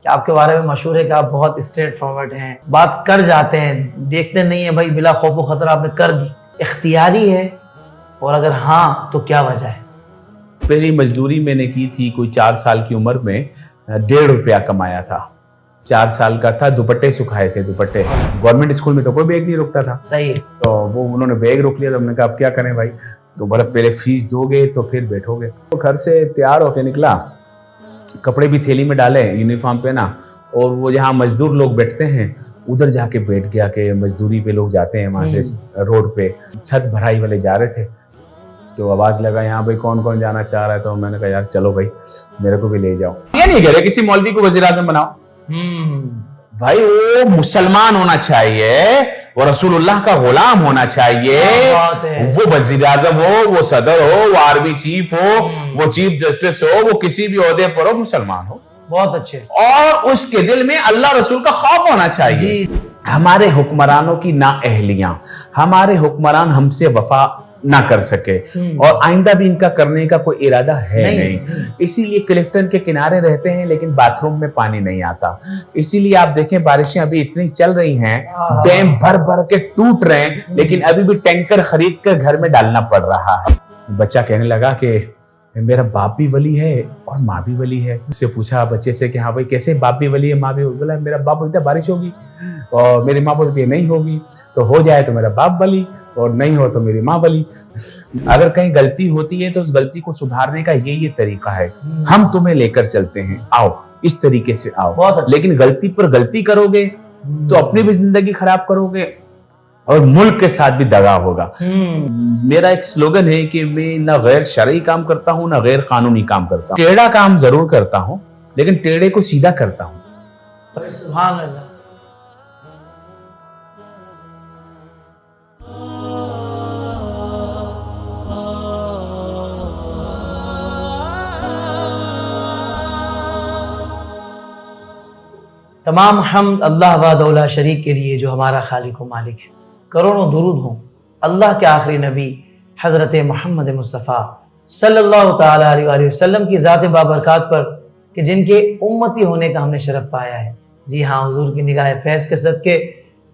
کہ آپ کے بارے میں مشہور ہے کہ آپ بہت اسٹریٹ فارورڈ ہیں، بات کر جاتے ہیں، دیکھتے نہیں ہیں بھائی بلا خوف و خطر آپ نے کر دی، اختیاری ہے؟ اور اگر ہاں تو کیا وجہ ہے؟ پہلی مزدوری میں نے کی تھی کوئی 4 سال کی عمر میں، 1.5 روپیہ کمایا تھا، 4 سال کا تھا، دوپٹے سکھائے تھے، دوپٹے گورنمنٹ اسکول میں تو کوئی بیگ نہیں روکتا تھا، صحیح، تو وہ انہوں نے بیگ روک لیا، تو ہم نے کہا اب کیا کریں بھائی، تو بڑا پہلے فیس دو گے تو پھر بیٹھو گے، تو گھر سے تیار ہو کے نکلا، کپڑے بھی تھیلی میں ڈالے، یونیفارم پہنا، اور وہ جہاں مزدور لوگ بیٹھتے ہیں ادھر جا کے بیٹھ گیا کہ مزدوری پہ لوگ جاتے ہیں وہاں سے روڈ پہ، چھت بھرائی والے جا رہے تھے، تو آواز لگا یہاں بھائی کون کون جانا چاہ رہا ہے، تو میں نے کہا یار چلو بھائی میرے کو بھی لے جاؤ، یہ نہیں کہہ رہے کسی مولوی کو وزیر اعظم بناؤ، بھائی وہ مسلمان ہونا چاہیے، وہ رسول اللہ کا غلام ہونا چاہیے، وہ وزیر اعظم ہو، وہ صدر ہو، وہ آرمی چیف ہو، وہ چیف جسٹس ہو، وہ کسی بھی عہدے پر ہو، مسلمان ہو، بہت اچھے، اور اس کے دل میں اللہ رسول کا خوف ہونا چاہیے۔ ہمارے حکمرانوں کی نااہلیاں، ہمارے حکمران ہم سے وفا نہ کر سکے، اور آئندہ بھی ان کا کرنے کا کوئی ارادہ ہے نہیں، اسی لیے کلفٹن کے کنارے رہتے ہیں لیکن باتھ روم میں پانی نہیں آتا، اسی لیے آپ دیکھیں بارشیں ابھی اتنی چل رہی ہیں، ڈیم بھر بھر کے ٹوٹ رہے ہیں، لیکن ابھی بھی ٹینکر خرید کر گھر میں ڈالنا پڑ رہا ہے۔ بچہ کہنے لگا کہ میرا باپ بھی ولی ہے اور ماں بھی ولی ہے، اس سے پوچھا بچے سے کہ ہاں بھائی کیسے باپ بھی ولی ہے ماں بھی، بولا میرا باپ بولتا ہے بارش ہوگی، اور میری ماں بولتی ہے نہیں ہوگی، تو ہو جائے تو میرا باپ ولی اور نہیں ہو تو میری ماں ولی۔ اگر کہیں غلطی ہوتی ہے تو اس غلطی کو سدھارنے کا یہ طریقہ ہے، ہم تمہیں لے کر چلتے ہیں، آؤ اس طریقے سے آؤ، لیکن غلطی پر غلطی کرو گے تو اپنی بھی زندگی خراب کرو گے اور ملک کے ساتھ بھی دغا ہوگا۔ میرا ایک سلوگن ہے کہ میں نہ غیر شرعی کام کرتا ہوں نہ غیر قانونی کام کرتا ہوں، ٹیڑھا کام ضرور کرتا ہوں لیکن ٹیڑھے کو سیدھا کرتا ہوں۔ سبحان اللہ۔ تمام حمد اللہ وحدہ لا شریک کے لیے جو ہمارا خالق و مالک ہے، کروڑوں درود ہوں اللہ کے آخری نبی حضرت محمد مصطفیٰ صلی اللہ تعالیٰ علیہ وآلہ وسلم کی ذات بابرکات پر کہ جن کے امتی ہونے کا ہم نے شرف پایا ہے۔ جی ہاں، حضور کی نگاہ فیض کے صدقے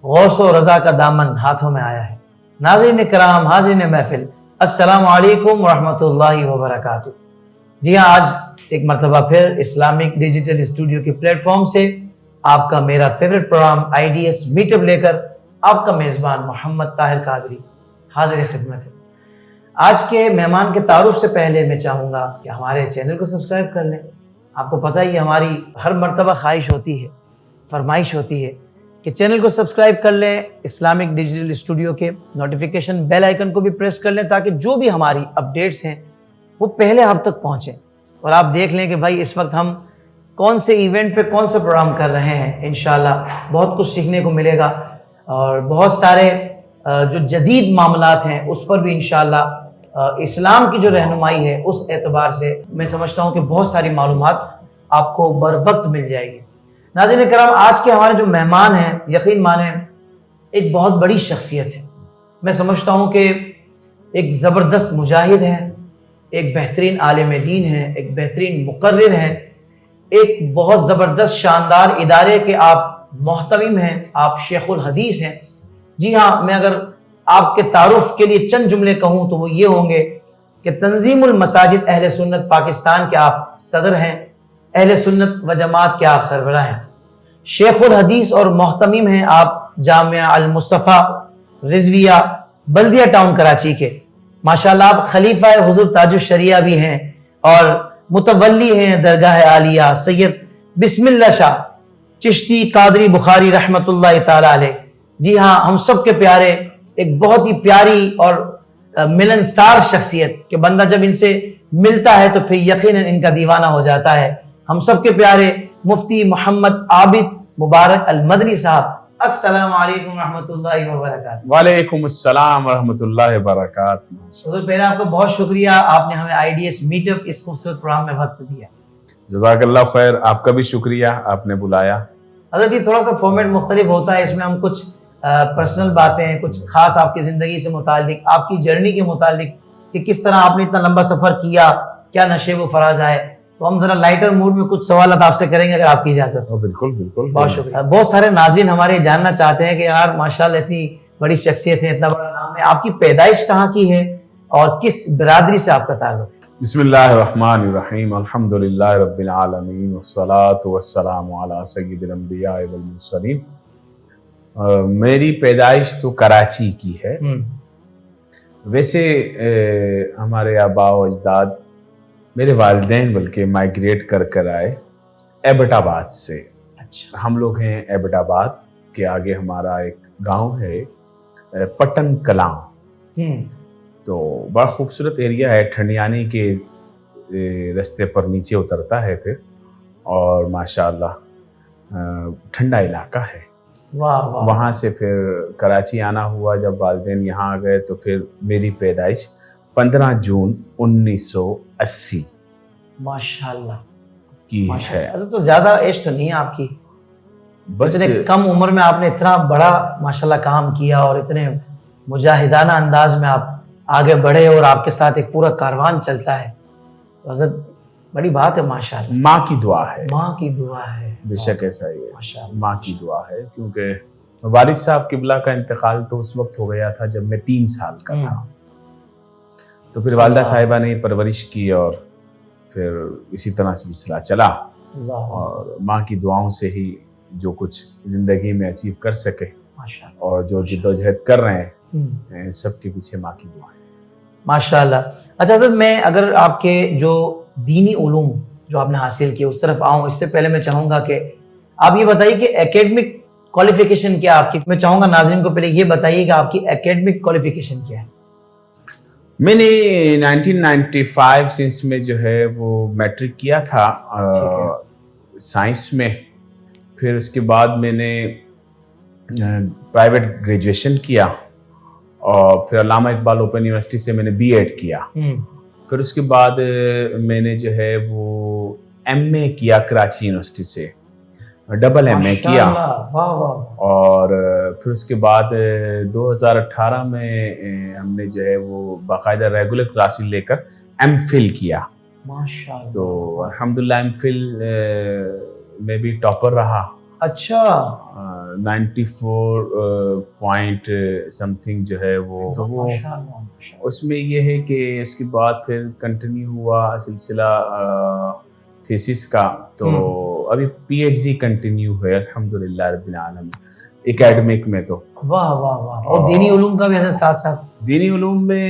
غوث و رضا کا دامن ہاتھوں میں آیا ہے۔ ناظرین کرام، حاضرین محفل، السلام علیکم ورحمۃ اللہ وبرکاتہ۔ جی ہاں، آج ایک مرتبہ پھر اسلامک ڈیجیٹل اسٹوڈیو کے پلیٹ فارم سے آپ کا میرا favourite programme IDS meet up لے کر آپ کا میزبان محمد طاہر قادری حاضر خدمت ہے۔ آج کے مہمان کے تعارف سے پہلے میں چاہوں گا کہ ہمارے چینل کو سبسکرائب کر لیں۔ آپ کو پتہ ہی ہماری ہر مرتبہ خواہش ہوتی ہے، فرمائش ہوتی ہے کہ چینل کو سبسکرائب کر لیں، اسلامک ڈیجیٹل اسٹوڈیو کے نوٹیفیکیشن بیل آئیکن کو بھی پریس کر لیں تاکہ جو بھی ہماری اپڈیٹس ہیں وہ پہلے آپ تک پہنچیں، اور آپ دیکھ لیں کہ بھائی اس وقت ہم کون سے ایونٹ پہ کون سے پروگرام کر رہے ہیں۔ انشاءاللہ بہت کچھ سیکھنے کو ملے گا، اور بہت سارے جو جدید معاملات ہیں اس پر بھی انشاءاللہ اسلام کی جو رہنمائی ہے اس اعتبار سے میں سمجھتا ہوں کہ بہت ساری معلومات آپ کو بر وقت مل جائے گی۔ ناظرین کرام، آج کے ہمارے جو مہمان ہیں یقین مانیں ایک بہت بڑی شخصیت ہے۔ میں سمجھتا ہوں کہ ایک زبردست مجاہد ہیں، ایک بہترین عالم دین ہیں، ایک بہترین مقرر ہیں، ایک بہت زبردست شاندار ادارے کے آپ محتمم ہیں، آپ شیخ الحدیث ہیں۔ جی ہاں، میں اگر آپ کے تعارف کے لیے چند جملے کہوں تو وہ یہ ہوں گے کہ تنظیم المساجد اہل سنت پاکستان کے آپ صدر ہیں، اہل سنت و جماعت کے آپ سربراہ ہیں، شیخ الحدیث اور محتمم ہیں آپ جامعہ المصطفیٰ رضویہ بلدیہ ٹاؤن کراچی کے۔ ماشاءاللہ آپ خلیفہ حضور تاج الشریعہ بھی ہیں اور متولی ہیں درگاہ عالیہ سید بسم اللہ شاہ چشتی قادری بخاری رحمت اللہ تعالی علیہ۔ جی ہاں، ہم سب کے پیارے، ایک بہت ہی پیاری اور ملنسار شخصیت کہ بندہ جب ان سے ملتا ہے تو پھر یقیناً ان کا دیوانہ ہو جاتا ہے۔ ہم سب کے پیارے مفتی محمد عابد مبارک المدنی صاحب، السلام علیکم ورحمۃ اللہ وبرکاتہ۔ وعلیکم السلام ورحمۃ اللہ وبرکاتہ۔ حضور پہلے آپ کا بہت شکریہ، آپ نے ہمیں IDS میٹ اپ اس خوبصورت پروگرام میں وقت دیا۔ جزاک اللہ خیر، آپ کا بھی شکریہ، آپ نے بلایا۔ حضرت یہ تھوڑا سا فارمیٹ مختلف ہوتا ہے، اس میں ہم کچھ پرسنل باتیں، کچھ خاص آپ کی زندگی سے متعلق، آپ کی جرنی کے متعلق کہ کس طرح آپ نے اتنا لمبا سفر کیا، کیا نشیب و فراز آئے، تو ہم ذرا لائٹر موڈ میں کچھ سوالات آپ سے کریں گے اگر آپ کی اجازت ہو. بالکل بالکل. بہت شکریہ. بہت سارے ناظرین ہمارے جاننا چاہتے ہیں کہ یار ماشاءاللہ اتنی بڑی شخصیت ہے, اتنا بڑا نام ہے, آپ کی پیدائش کہاں کی ہے اور کس برادری سے آپ کا تعلق ہے؟ بسم اللہ الرحمن الرحیم. الحمدللہ رب العالمین والصلاة والسلام علی سید الانبیاء والمرسلین. میری پیدائش تو کراچی کی ہے. ویسے ہمارے آباء و اجداد, میرے والدین بلکہ مائگریٹ کر آئے ایبٹ آباد سے. اچھا. ہم لوگ ہیں ایبٹ آباد کے آگے ہمارا ایک گاؤں ہے پٹن کلاں. تو بڑا خوبصورت ایریا ہے, ٹھنڈیانی کے رستے پر نیچے اترتا ہے پھر, اور ماشاءاللہ ٹھنڈا علاقہ ہے. وہاں سے پھر کراچی آنا ہوا. جب والدین یہاں آ گئے تو پھر میری پیدائش 15 جون 1980 ماشاءاللہ کی ہے. تو زیادہ ایج تو نہیں ہے آپ کی, بس اتنے کم عمر میں آپ نے اتنا بڑا ماشاءاللہ کام کیا اور اتنے مجاہدانہ انداز میں آپ آگے بڑھے اور آپ کے ساتھ ایک پورا کاروان چلتا ہے. تو حضرت بڑی بات ہے ماشاءاللہ. ماں کی دعا ہے. ماں کی دعا ہے. بے شک ایسا ہی ہے, ماں کی دعا ہے. کیونکہ والد صاحب قبلہ کا انتقال تو اس وقت ہو گیا تھا جب میں 3 سال کا تھا. تو پھر والدہ صاحبہ نے پرورش کی اور پھر اسی طرح سلسلہ چلا, اور ماں کی دعاؤں سے ہی جو کچھ زندگی میں اچیو کر سکے اور جو جد و جہد کر رہے ہیں سب کے پیچھے ماں کی دعا ہے. ماشاءاللہ. اچھا حضرت, میں اگر آپ کے جو دینی علوم جو آپ نے حاصل کیے اس طرف آؤں, اس سے پہلے میں چاہوں گا کہ آپ یہ بتائیے کہ اکیڈمک کوالیفیکیشن کیا آپ کی. میں چاہوں گا ناظرین کو پہلے یہ بتائیے کہ آپ کی اکیڈمک کوالیفیکیشن کیا ہے. میں نے 1995 سینس میں جو ہے وہ میٹرک کیا تھا سائنس میں. پھر اس کے بعد میں نے پرائیویٹ گریجویشن کیا, اور پھر علامہ اقبال اوپن یونیورسٹی سے میں نے بی ایڈ کیا. پھر اس کے بعد میں نے جو ہے وہ ایم اے کیا کراچی یونیورسٹی سے, ڈبل ایم اے کیا. اور پھر اس کے بعد 2018 میں ہم نے جو ہے وہ باقاعدہ ریگولر کلاسز لے کر ایم فل کیا. تو الحمدللہ ایم فل میں بھی ٹاپر رہا. اچھا. 94 پوائنٹ سم تھنگ جو ہے وہ اس میں یہ ہے کہ اس کے بعد پھر کنٹینیو ہوا سلسلہ تھیسس کا. تو ابھی پی ایچ ڈی کنٹینیو ہے الحمدللہ رب العالمین اکیڈمک میں. تو واہ واہ واہ. اور دینی علوم کا بھی ساتھ ساتھ دینی علوم میں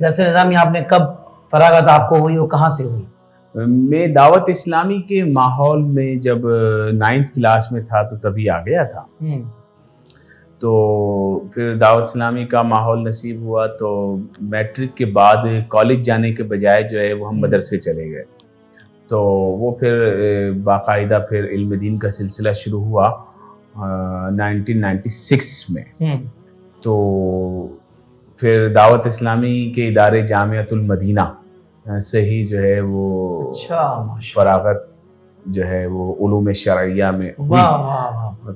درس نظامی آپ نے کب فراغت آپ کو ہوئی اور کہاں سے ہوئی؟ میں دعوت اسلامی کے ماحول میں جب 9th کلاس میں تھا تو تبھی آ گیا تھا. تو پھر دعوت اسلامی کا ماحول نصیب ہوا. تو میٹرک کے بعد کالج جانے کے بجائے جو ہے وہ ہم مدرسے چلے گئے. تو وہ پھر باقاعدہ پھر علم دین کا سلسلہ شروع ہوا 1996 میں. تو پھر دعوت اسلامی کے ادارے جامعۃ المدینہ سے ہی جو ہے وہ فراغت جو ہے وہ علوم شرعیہ میں ہوئی.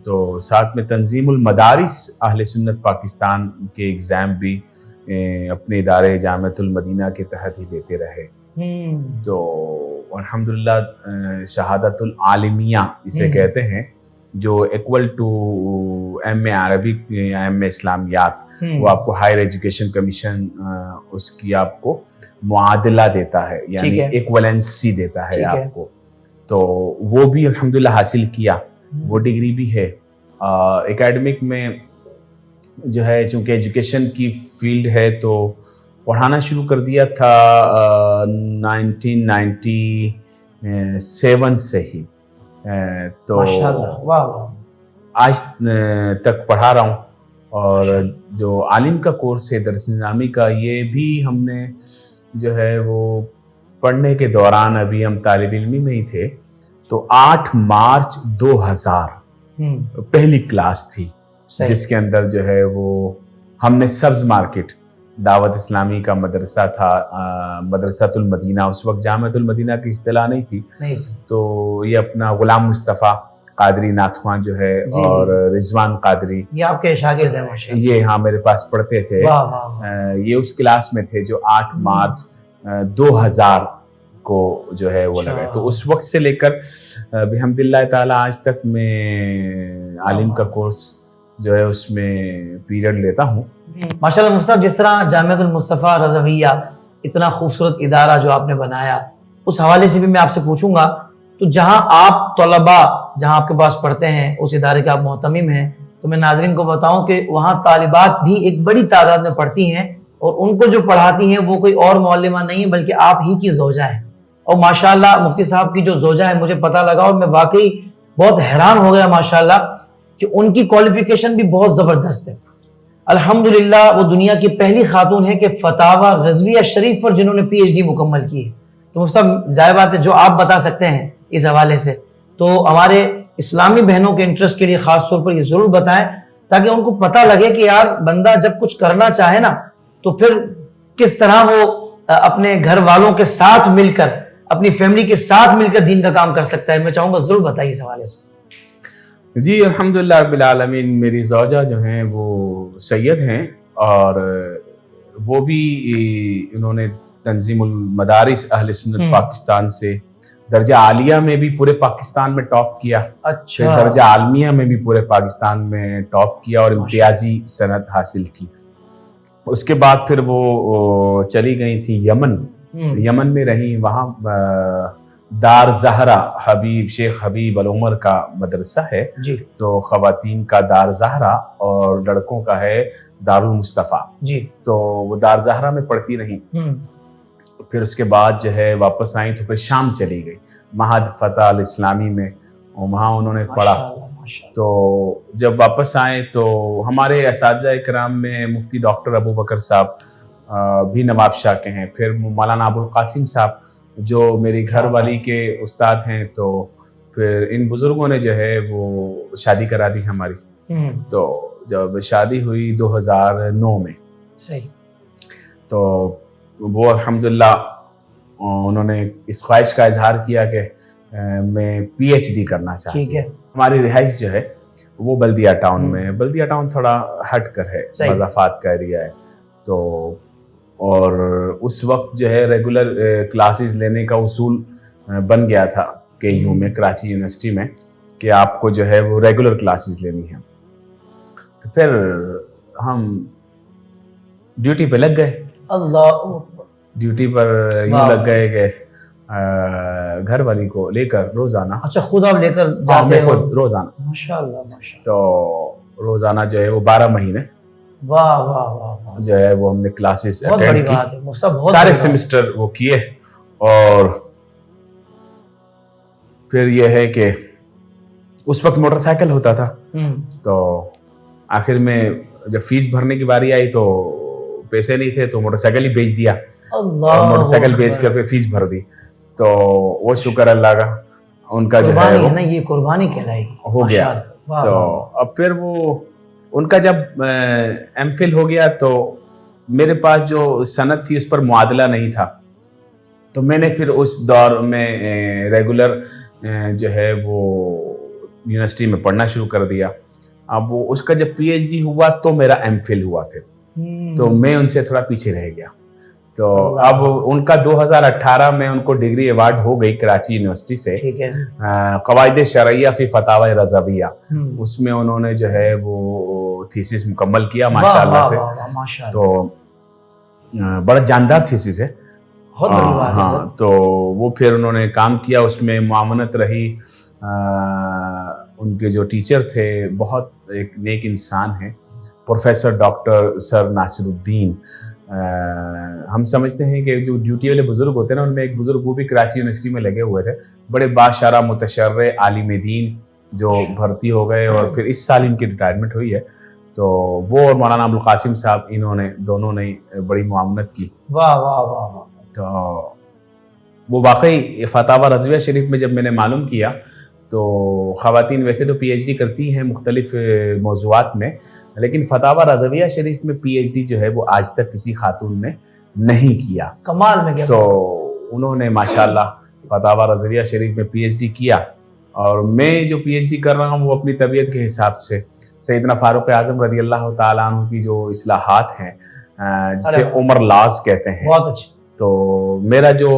تو ساتھ میں تنظیم المدارس اہل سنت پاکستان کے ایگزام بھی اپنے ادارے جامعۃ المدینہ کے تحت ہی دیتے رہے. تو الحمدللہ شہادت العالمیہ اسے کہتے ہیں, جو equal to M A Arabic یا ایم اے اسلامیات, وہ آپ کو ہائر ایجوکیشن کمیشن اس کی آپ کو معادلہ دیتا ہے, یعنی ایکولنسی دیتا ہے آپ کو. تو وہ بھی الحمدللہ حاصل کیا, وہ ڈگری بھی ہے. اکیڈمک میں جو ہے چونکہ ایجوکیشن کی فیلڈ ہے تو پڑھانا شروع کر دیا تھا 1997 سے ہی. تو آج تک پڑھا رہا ہوں. اور جو عالم کا کورس ہے درس نظامی کا, یہ بھی ہم نے جو ہے وہ پڑھنے کے دوران, ابھی ہم طالب علمی میں ہی تھے, تو 8 مارچ 2000 پہلی کلاس تھی جس کے اندر جو ہے وہ ہم نے سبز مارکیٹ دعوت اسلامی کا مدرسہ تھا, مدرسۃ المدینہ, اس وقت جامعۃ المدینہ کی اصطلاح نہیں تھی. تو یہ اپنا غلام مصطفیٰ قادری ناتخواں جو ہے اور رضوان قادری, یہ آپ کے شاگرد ہیں؟ یہ ہاں میرے پاس پڑھتے تھے. یہ اس کلاس میں تھے جو 8 مارچ 2000 کو جو ہے وہ لگا ہے. تو اس وقت سے لے کر بحمداللہ تعالی آج تک میں عالم کا کورس جو ہے اس میں پیریڈ لیتا ہوں. ماشاءاللہ مفتی صاحب، جس طرح جامعۃ المصطفیٰ رضویہ اتنا خوبصورت ادارہ جو آپ نے بنایا، اس حوالے سے بھی میں آپ سے پوچھوں گا. تو جہاں آپ طلباء جہاں آپ کے پاس پڑھتے ہیں، اس ادارے کے آپ محتمم ہیں، تو میں ناظرین کو بتاؤں کہ وہاں طالبات بھی ایک بڑی تعداد میں پڑھتی ہیں، اور ان کو جو پڑھاتی ہیں وہ کوئی اور معلمہ نہیں ہے بلکہ آپ ہی کی زوجہ ہیں. اور ماشاءاللہ مفتی صاحب کی جو زوجہ ہے مجھے پتہ لگا اور میں واقعی بہت حیران ہو گیا ماشاءاللہ کہ ان کی کوالیفیکیشن بھی بہت زبردست ہے. الحمدللہ وہ دنیا کی پہلی خاتون ہے کہ فتاوی رضویہ شریف پر جنہوں نے پی ایچ ڈی مکمل کی ہے. تو مفتی صاحب ظاہر بات ہے جو آپ بتا سکتے ہیں اس حوالے سے تو ہمارے اسلامی بہنوں کے انٹرسٹ کے لیے خاص طور پر یہ ضرور بتائیں، تاکہ ان کو پتہ لگے کہ یار بندہ جب کچھ کرنا چاہے نا تو پھر کس طرح وہ اپنے گھر والوں کے ساتھ مل کر، اپنی فیملی کے ساتھ مل کر دین کا کام کر سکتا ہے. میں چاہوں گا ضرور بتائیے اس حوالے سے. جی الحمدللہ رب العالمین، میری زوجہ جو ہیں وہ سید ہیں، اور وہ بھی انہوں نے تنظیم المدارس اہل سنت پاکستان سے درجہ عالیہ میں بھی پورے پاکستان میں ٹاپ کیا. اچھا. پھر درجہ عالمیہ میں بھی پورے پاکستان میں ٹاپ کیا اور امتیازی سند حاصل کی. اس کے بعد پھر وہ چلی گئی تھی یمن میں رہی. وہاں دار زہرا حبیب شیخ حبیب العمر کا مدرسہ ہے جی. تو خواتین کا دار زہرا اور لڑکوں کا ہے دار المصطفیٰ جی. تو وہ دار زہرا میں پڑھتی رہی. پھر اس کے بعد جو ہے واپس آئیں تو پھر شام چلی گئی معہد فتح الاسلامی میں، وہاں انہوں نے پڑھا. تو جب واپس آئے تو ہمارے اساتذہ اکرام میں مفتی ڈاکٹر ابو بکر صاحب بھی نواب شاہ کے ہیں، پھر مولانا ابو القاسم صاحب جو میری گھر والی کے استاد ہیں. تو پھر ان بزرگوں نے جو ہے وہ شادی کرا دی ہماری. تو جب شادی ہوئی 2009 میں صحیح، تو وہ الحمدللہ انہوں نے اس خواہش کا اظہار کیا کہ میں پی ایچ ڈی کرنا چاہتی ہوں. ہماری رہائش جو ہے وہ بلدیہ ٹاؤن میں ہے. بلدیہ ٹاؤن تھوڑا ہٹ کر ہے، مضافات کا ایریا ہے. تو اور اس وقت جو ہے ریگولر کلاسز لینے کا اصول بن گیا تھا کے یو میں، کراچی یونیورسٹی میں، کہ آپ کو جو ہے وہ ریگولر کلاسز لینی ہیں. تو پھر ہم ڈیوٹی پہ لگ گئے. اللہ ڈیوٹی پر یوں لگ گئے کہ گھر والی کو لے کر روزانہ. اچھا، خود آپ لے کر جاتے ہو؟ خود روزانہ. ماشاءاللہ ماشاءاللہ. تو روزانہ جو ہے وہ 12 مہینے واہ واہ واہ جو ہے وہ ہم نے کلاسز بہت بڑی اٹینڈ بات ہے کی. سارے سیمسٹر وہ کیے. اور پھر یہ ہے کہ اس وقت موٹر سائیکل ہوتا تھا. تو آخر میں جب فیس بھرنے کی باری آئی تو پیسے نہیں تھے تو موٹر سائیکل ہی بیچ دیا. موٹر سائیکل بیچ کر پھر فیس بھر دی. تو وہ شکر اللہ کا ان کا جو ہے نا یہ قربانی کہلائے گی ہو گیا. تو اب پھر وہ ان کا جب ایم فل ہو گیا تو میرے پاس جو سند تھی اس پر معادلہ نہیں تھا. تو میں نے پھر اس دور میں ریگولر جو ہے وہ یونیورسٹی میں پڑھنا شروع کر دیا. اب وہ اس کا جب پی ایچ ڈی ہوا تو میرا ایم فل ہوا. پھر تو میں ان سے تھوڑا پیچھے رہ گیا. تو اب ان کا 2018 میں ان کو ڈگری ایوارڈ ہو گئی کراچی یونیورسٹی سے، قواعد شرعیہ فی فتاوی رضویہ. اس میں انہوں نے جو ہے وہ تھیسس مکمل کیا ماشاءاللہ سے. تو بڑا جاندار تھیسس ہے. ہاں. تو وہ پھر انہوں نے کام کیا اس میں، معاونت رہی. ان کے جو ٹیچر تھے بہت ایک نیک انسان ہیں، پروفیسر ڈاکٹر سر ناصر الدین. ہم سمجھتے ہیں کہ جو ڈیوٹی والے بزرگ ہوتے ہیں نا، ان میں ایک بزرگ وہ بھی کراچی یونیورسٹی میں لگے ہوئے تھے، بڑے باشرہ متشرع عالم دین جو بھرتی ہو گئے اور پھر اس سال ان کی ریٹائرمنٹ ہوئی ہے. تو وہ اور مولانا ابو القاسم صاحب انہوں نے دونوں نے بڑی معاونت کی. واہ واہ واہ. تو وہ واقعی فتاوی رضویہ شریف میں جب میں نے معلوم کیا تو خواتین ویسے تو پی ایچ ڈی کرتی ہیں مختلف موضوعات میں، لیکن فتاوی رضویہ شریف میں پی ایچ ڈی جو ہے وہ آج تک کسی خاتون نے نہیں کیا. کمال میں. تو انہوں نے ماشاءاللہ فتاوی رضویہ شریف میں پی ایچ ڈی کیا. اور میں جو پی ایچ ڈی کر رہا ہوں وہ اپنی طبیعت کے حساب سے سیدنا فاروق اعظم رضی اللہ تعالیٰ عنہ کی جو اصلاحات ہیں جسے عمر لاز کہتے ہیں، بہت اچھی. تو میرا جو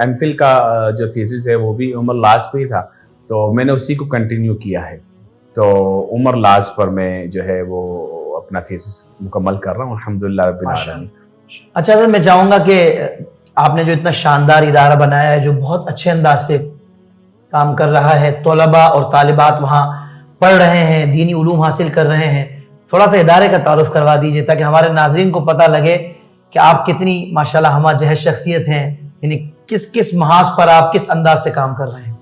ایم فل کا جو تھیسس ہے وہ بھی عمر لاز پہ ہی تھا، تو میں نے اسی کو کنٹینیو کیا ہے. تو عمر لاز پر میں جو ہے وہ اپنا تھیسس مکمل کر رہا ہوں الحمدللہ رب العالمین. اچھا سر، میں چاہوں گا کہ آپ نے جو اتنا شاندار ادارہ بنایا ہے جو بہت اچھے انداز سے کام کر رہا ہے، طلباء اور طالبات وہاں پڑھ رہے ہیں، دینی علوم حاصل کر رہے ہیں، تھوڑا سا ادارے کا تعارف کروا دیجئے تاکہ ہمارے ناظرین کو پتہ لگے کہ آپ کتنی ماشاءاللہ ہمہ جہت شخصیت ہیں، یعنی کس محاذ پر آپ کس انداز سے کام کر رہے ہیں.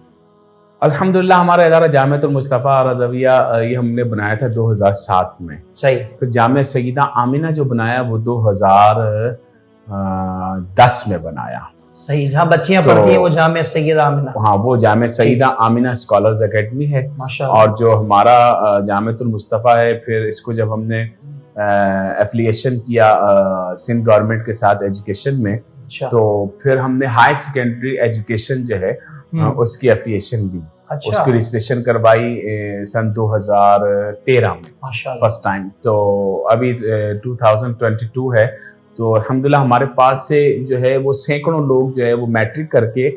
الحمدللہ ہمارا ادارہ جامعۃ المصطفیٰ رضویہ یہ ہم نے بنایا تھا 2007 میں. صحیح. پھر جامعہ سیدہ آمنہ جو بنایا وہ 2010 میں بنایا. صحیح، جہاں بچیاں پڑھتی ہیں وہ جامعہ سیدہ آمنہ. ہاں، وہ جامعہ سیدہ آمنہ اسکالرز اکیڈمی ہے. اور جو ہمارا جامعۃ المصطفیٰ ہے، پھر اس کو جب ہم نے ایفیلیشن کیا سندھ گورنمنٹ کے ساتھ ایجوکیشن میں، تو پھر ہم نے ہائر سیکنڈری ایجوکیشن جو ہے اس کی ایفیلیشن لی. اس کی رجسٹریشن کروائی سن 2013 میں فرسٹ ٹائم. تو ابھی 2022 ہے. تو الحمدللہ ہمارے پاس سے جو ہے وہ سینکڑوں لوگ جو ہے وہ میٹرک کر کے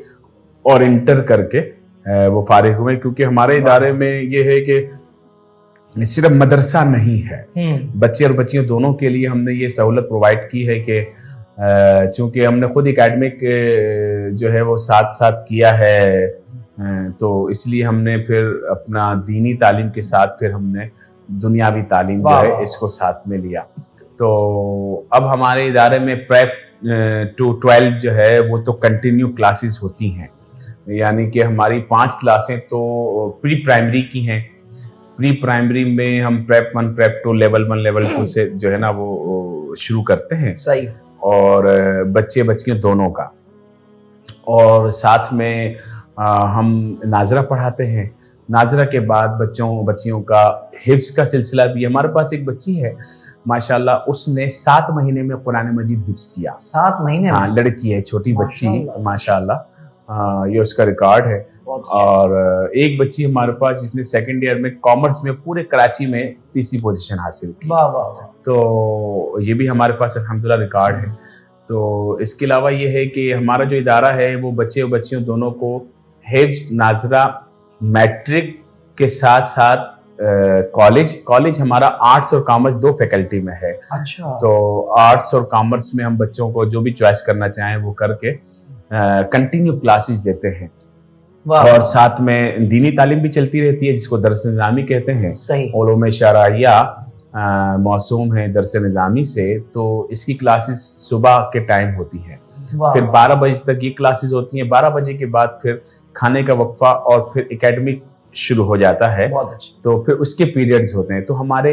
اور انٹر کر کے وہ فارغ ہوئے. کیونکہ ہمارے ادارے میں یہ ہے کہ صرف مدرسہ نہیں ہے، بچے اور بچیوں دونوں کے لیے ہم نے یہ سہولت پرووائڈ کی ہے کہ چونکہ ہم نے خود اکیڈمک جو ہے وہ ساتھ ساتھ کیا ہے، تو اس لیے ہم نے پھر اپنا دینی تعلیم کے ساتھ پھر ہم نے دنیاوی تعلیم جو ہے اس کو ساتھ میں لیا. تو اب ہمارے ادارے میں پریپ ٹو 12 جو ہے وہ تو کنٹینیو کلاسز ہوتی ہیں. یعنی کہ ہماری 5 کلاسیں تو پری پرائمری کی ہیں. پری پرائمری میں ہم پریپ 1 پریپ 2 لیول 1 لیول 2 سے جو ہے نا وہ شروع کرتے ہیں. صحیح. اور بچے بچیاں دونوں کا. اور ساتھ میں ہم ناظرہ پڑھاتے ہیں. ناظرہ کے بعد بچیوں کا حفظ کا سلسلہ بھی. ہمارے پاس ایک بچی ہے ماشاءاللہ، اس نے 7 مہینے میں قرآن مجید حفظ کیا. 7 مہینے؟ ہاں، لڑکی ہے، چھوٹی بچی ماشاءاللہ. یہ اس کا ریکارڈ ہے. اور ایک بچی ہمارے پاس جس نے سیکنڈ ایئر میں کامرس میں پورے کراچی میں 3ری پوزیشن حاصل کی. تو یہ بھی ہمارے پاس الحمدللہ ریکارڈ ہے. تو اس کے علاوہ یہ ہے کہ ہمارا جو ادارہ ہے وہ بچے اور بچیوں دونوں کو حفظ، ناظرہ، میٹرک کے ساتھ ساتھ کالج ہمارا آرٹس اور کامرس 2 فیکلٹی میں ہے. تو آرٹس اور کامرس میں ہم بچوں کو جو بھی چوائس کرنا چاہیں وہ کر کے کنٹینیو کلاسز دیتے ہیں. اور ساتھ میں دینی تعلیم بھی چلتی رہتی ہے جس کو درس نظامی کہتے ہیں. علوم شرعیہ موسوم ہے درس نظامی سے. تو اس کی کلاسز صبح کے ٹائم ہوتی ہیں. پھر 12 بجے تک یہ کلاسز ہوتی ہیں. 12 بجے کے بعد پھر کھانے کا وقفہ اور پھر اکیڈمک شروع ہو جاتا ہے. تو پھر اس کے پیریڈز ہوتے ہیں. تو ہمارے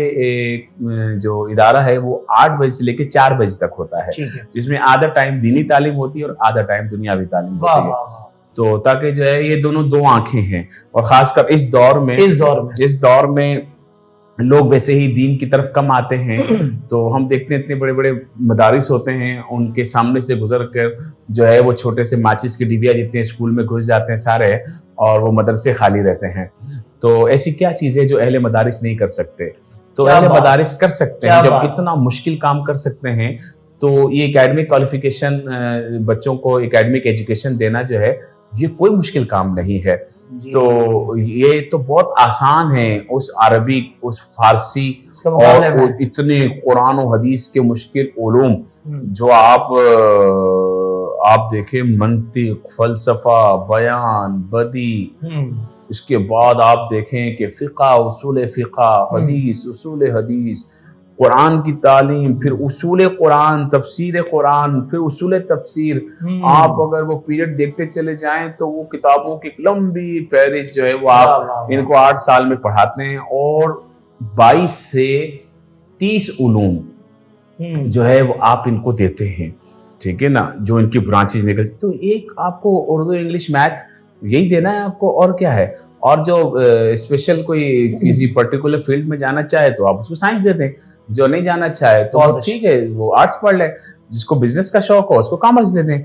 جو ادارہ ہے وہ 8 بجے سے لے کے 4 بجے تک ہوتا ہے، جس میں آدھا ٹائم دینی تعلیم ہوتی ہے اور آدھا ٹائم دنیاوی تعلیم ہوتی ہے. تو تاکہ جو ہے یہ دونوں 2 آنکھیں ہیں. اور خاص کر اس دور میں لوگ ویسے ہی دین کی طرف کم آتے ہیں. تو ہم دیکھتے ہیں اتنے بڑے بڑے مدارس ہوتے ہیں، ان کے سامنے سے گزر کر جو ہے وہ چھوٹے سے ماچس کے ڈبیا جتنے اسکول میں گھس جاتے ہیں سارے، اور وہ مدرسے خالی رہتے ہیں. تو ایسی کیا چیز ہے جو اہل مدارس نہیں کر سکتے؟ تو اہل مدارس کر سکتے ہیں. جب اتنا مشکل کام کر سکتے ہیں تو یہ اکیڈمک کوالیفیکیشن بچوں کو اکیڈمک ایجوکیشن دینا جو ہے یہ کوئی مشکل کام نہیں ہے. تو یہ تو بہت آسان ہے. اس عربی، اس فارسی اور اتنے قرآن و حدیث کے مشکل علوم جو آپ دیکھیں، منطق، فلسفہ، بیان، بدی، اس کے بعد آپ دیکھیں کہ فقہ، اصول فقہ، حدیث، اصول حدیث، قرآن کی تعلیم، پھر اصول قرآن، تفسیر قرآن، پھر اصول تفسیر. آپ اگر وہ پیریڈ دیکھتے چلے جائیں تو وہ کتابوں کی لمبی فہرست جو ہے وہ آپ ان کو 8 سال میں پڑھاتے ہیں. اور 22 سے 30 علوم جو ہے وہ آپ ان کو دیتے ہیں. ٹھیک ہے نا، جو ان کی برانچز نکلتی. تو ایک آپ کو اردو، انگلش، میتھ یہی دینا ہے آپ کو، اور کیا ہے. اور جو اسپیشل کوئی کسی پرٹیکولر فیلڈ میں جانا چاہے تو آپ اس کو سائنس دے دیں. جو نہیں جانا چاہے تو ٹھیک ہے وہ آرٹس پڑھ لے. جس کو بزنس کا شوق ہو اس کو کامرس دے دیں.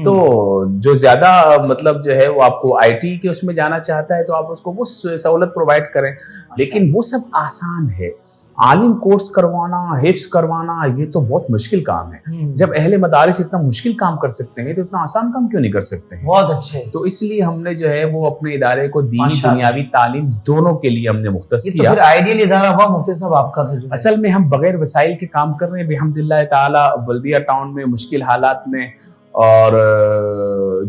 تو جو زیادہ مطلب جو ہے وہ آپ کو آئی ٹی کے اس میں جانا چاہتا ہے تو آپ اس کو وہ سہولت پرووائڈ کریں. لیکن وہ سب آسان ہے. عالم کورس کروانا، حفظ کروانا، یہ تو بہت مشکل کام ہے۔ جب اہل مدارس اتنا مشکل کام کر سکتے ہیں تو اتنا آسان کام کیوں نہیں کر سکتے ہیں؟ بہت اچھے۔ تو اس لیے ہم نے جو ہے وہ اپنے ادارے کو دینی دنیاوی تعلیم دونوں کے لیے ہم نے مختص کیا۔ تو پھر آئیڈیل ادارہ ہوا مفتی صاحب آپ کا تجربہ؟ اصل میں ہم بغیر وسائل کے کام کر رہے ہیں بحمداللہ تعالی، بلدیہ ٹاؤن میں مشکل حالات میں، اور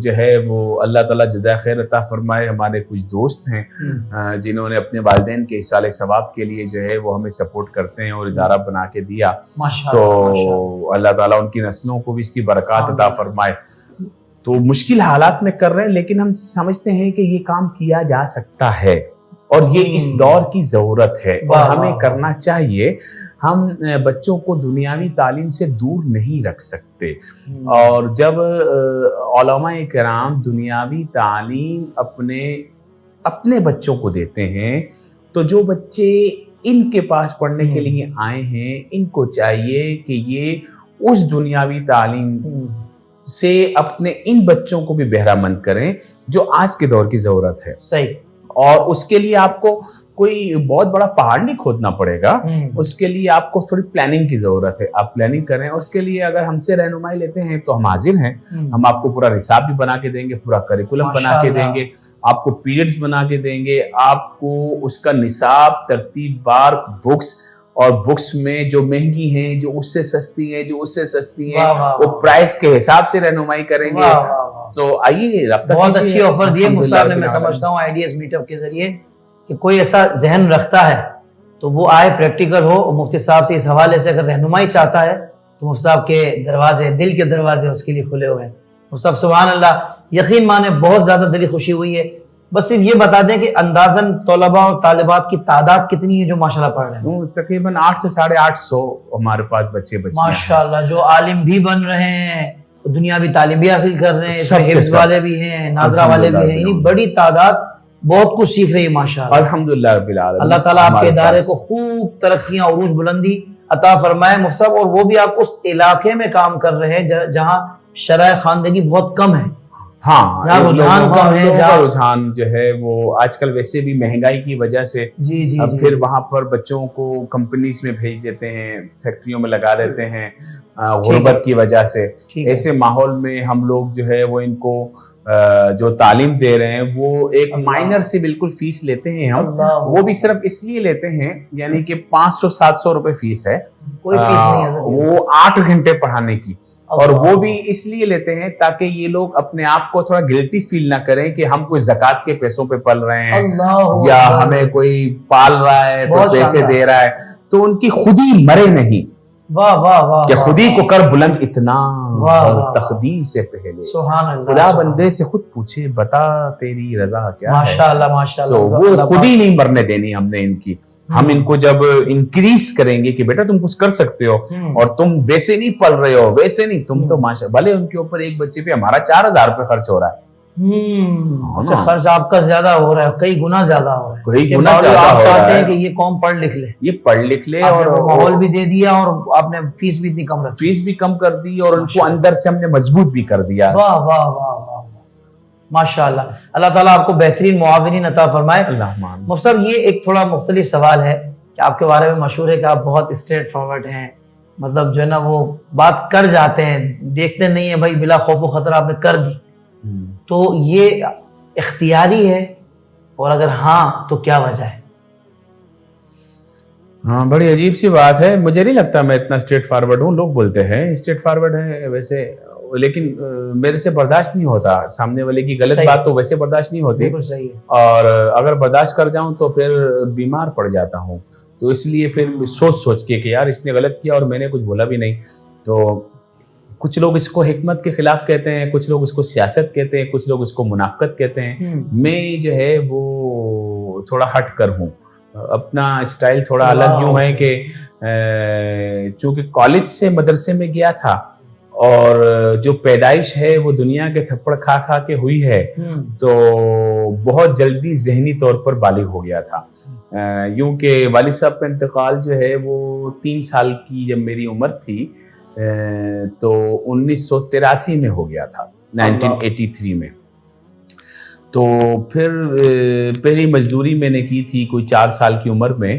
جو ہے وہ اللہ تعالیٰ جزائے خیر عطا فرمائے، ہمارے کچھ دوست ہیں جنہوں نے اپنے والدین کے ایصال ثواب کے لیے جو ہے وہ ہمیں سپورٹ کرتے ہیں اور ادارہ بنا کے دیا، تو اللہ تعالیٰ ان کی نسلوں کو بھی اس کی برکات عطا فرمائے۔ تو مشکل حالات میں کر رہے ہیں، لیکن ہم سمجھتے ہیں کہ یہ کام کیا جا سکتا ہے اور یہ اس دور کی ضرورت ہے اور ہمیں کرنا چاہیے۔ ہم بچوں کو دنیاوی تعلیم سے دور نہیں رکھ سکتے، اور جب علماء کرام دنیاوی تعلیم اپنے بچوں کو دیتے ہیں تو جو بچے ان کے پاس پڑھنے کے لیے آئے ہیں ان کو چاہیے کہ یہ اس دنیاوی تعلیم سے اپنے ان بچوں کو بھی بہرہ مند کریں جو آج کے دور کی ضرورت ہے۔ صحیح۔ اور اس کے لیے آپ کو کوئی بہت بڑا پہاڑ نہیں کھودنا پڑے گا، اس کے لیے آپ کو تھوڑی پلاننگ کی ضرورت ہے، آپ پلاننگ کریں، اور اس کے لیے اگر ہم سے رہنمائی لیتے ہیں تو ہم حاضر ہیں، ہم آپ کو پورا نصاب بھی بنا کے دیں گے، پورا کریکولم بنا کے دیں گے، آپ کو پیریڈز بنا کے دیں گے، آپ کو اس کا نصاب ترتیب بار بکس، اور بکس میں جو مہنگی ہیں، جو اس سے سستی ہیں، جو اس سے سستی ہیں، وہ پرائس کے حساب سے رہنمائی کریں گے۔ تو آئیے رابطہ، بہت اچھی آفر دی ہے مفتی صاحب نے، میں سمجھتا ہوں آئیڈیاز میٹ اپ کے ذریعے کہ کوئی ایسا ذہن رکھتا ہے تو وہ آئے، پریکٹیکل ہو، اور مفتی صاحب سے اس حوالے سے اگر رہنمائی چاہتا ہے تو مفتی صاحب کے دروازے، دل کے دروازے اس کے لیے کھلے ہوئے ہیں۔ مفتی صاحب سبحان اللہ، یقین مانے بہت زیادہ دلی خوشی ہوئی ہے۔ بس صرف یہ بتا دیں کہ اندازاً طلباء اور طالبات کی تعداد کتنی ہے جو ماشاءاللہ پڑھ رہے ہیں؟ تقریباً 800 سے 850 ہمارے پاس بچے ماشاءاللہ، جو عالم بھی بن رہے ہیں، دنیاوی تعلیم بھی حاصل کر رہے ہیں، اس میں حفظ والے بھی ہیں، ناظرہ والے بھی ہیں، یعنی بڑی تعداد بہت کچھ سیکھ رہی ہے ماشاءاللہ۔ الحمدللہ رب العالمین۔ اللہ تعالیٰ آپ کے ادارے کو خوب ترقیاں، عروج بلندی عطا فرمائے مفتی صاحب، اور وہ بھی آپ اس علاقے میں کام کر رہے ہیں جہاں شرح خواندگی بہت کم ہے۔ ہاں، رجحان کم ہے، رجحان جو ہے وہ آج کل ویسے بھی مہنگائی کی وجہ سے پھر وہاں پر بچوں کو کمپنیز میں بھیج دیتے ہیں، فیکٹریوں میں لگا دیتے ہیں غربت کی وجہ سے۔ ایسے ماحول میں ہم لوگ جو ہے وہ ان کو جو تعلیم دے رہے ہیں وہ ایک مائنر سے بالکل فیس لیتے ہیں ہم، وہ بھی صرف اس لیے لیتے ہیں یعنی کہ 500-700 روپے فیس ہے، کوئی فیس نہیں ہے وہ 8 گھنٹے پڑھانے کی، اور وہ بھی اس لیے لیتے ہیں تاکہ یہ لوگ اپنے آپ کو تھوڑا گلٹی فیل نہ کریں کہ ہم کوئی زکوٰۃ کے پیسوں پہ پل رہے ہیں یا ہمیں کوئی پال رہا ہے، کوئی پیسے دے رہا ہے، تو ان کی خودی مرے نہیں کہ خودی کو کر بلند اتنا تقدیر سے پہلے، خدا بندے سے خود پوچھے بتا تیری رضا کیا ہے، ماشاءاللہ، تو وہ خودی نہیں مرنے دینی ہم نے ان کی۔ ہم ان کو جب انکریز کریں گے کہ بیٹا تم کچھ کر سکتے ہو اور تم ویسے نہیں پل رہے ہو، ویسے نہیں، تم تو ماشاء بھلے ان کے اوپر ایک بچے پہ ہمارا 4000 روپے خرچ ہو رہا ہے، خرچ آپ کا زیادہ ہو رہا ہے، کئی گنا زیادہ ہو رہا ہے، کئی گنا زیادہ آپ ہو رہا چاہتے ہے ہیں کہ یہ قوم پڑھ لکھ لے، یہ پڑھ لکھ لے، اور ماحول بھی دے دیا اور آپ نے فیس بھی اتنی کم رکھی، فیس بھی کم کر دی اور ان کو اندر سے ہم نے مضبوط بھی کر دیا۔ واہ واہ واہ واہ ماشاءاللہ، اللہ تعالیٰ آپ کو بہترین معاونین عطا فرمائے۔ مفتی صاحب یہ ایک تھوڑا مختلف سوال ہے کہ آپ کے بارے میں مشہور ہے کہ آپ بہت اسٹریٹ فارورڈ ہیں، مطلب جو ہے نا وہ بات کر جاتے ہیں، دیکھتے نہیں ہیں بھائی، بلا خوف و خطر آپ نے کر دی، تو یہ اختیاری ہے اور اگر ہاں تو کیا وجہ ہے؟ ہاں، بڑی عجیب سی بات ہے، مجھے نہیں لگتا میں اتنا اسٹریٹ فارورڈ ہوں، لوگ بولتے ہیں اسٹریٹ فارورڈ ہے ویسے، لیکن میرے سے برداشت نہیں ہوتا سامنے والے کی غلط بات، تو ویسے برداشت نہیں ہوتی، اور اگر برداشت کر جاؤں تو پھر بیمار پڑ جاتا ہوں، تو اس لیے پھر سوچ کے کہ یار اس نے غلط کیا اور میں نے کچھ بولا بھی نہیں، تو کچھ لوگ اس کو حکمت کے خلاف کہتے ہیں، کچھ لوگ اس کو سیاست کہتے ہیں، کچھ لوگ اس کو منافقت کہتے ہیں، میں جو ہے وہ تھوڑا ہٹ کر ہوں، اپنا اسٹائل تھوڑا الگ یوں ہے کہ چونکہ کالج سے مدرسے میں گیا تھا اور جو پیدائش ہے وہ دنیا کے تھپڑ کھا کھا کے ہوئی ہے، تو بہت جلدی ذہنی طور پر بالغ ہو گیا تھا، یوں کہ والد صاحب کا انتقال جو ہے وہ 3 سال کی جب میری عمر تھی تو 1983 میں ہو گیا تھا، 1983 میں، تو پھر پہلی مزدوری میں نے کی تھی کوئی 4 سال کی عمر میں،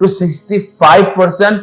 to 65%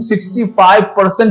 65%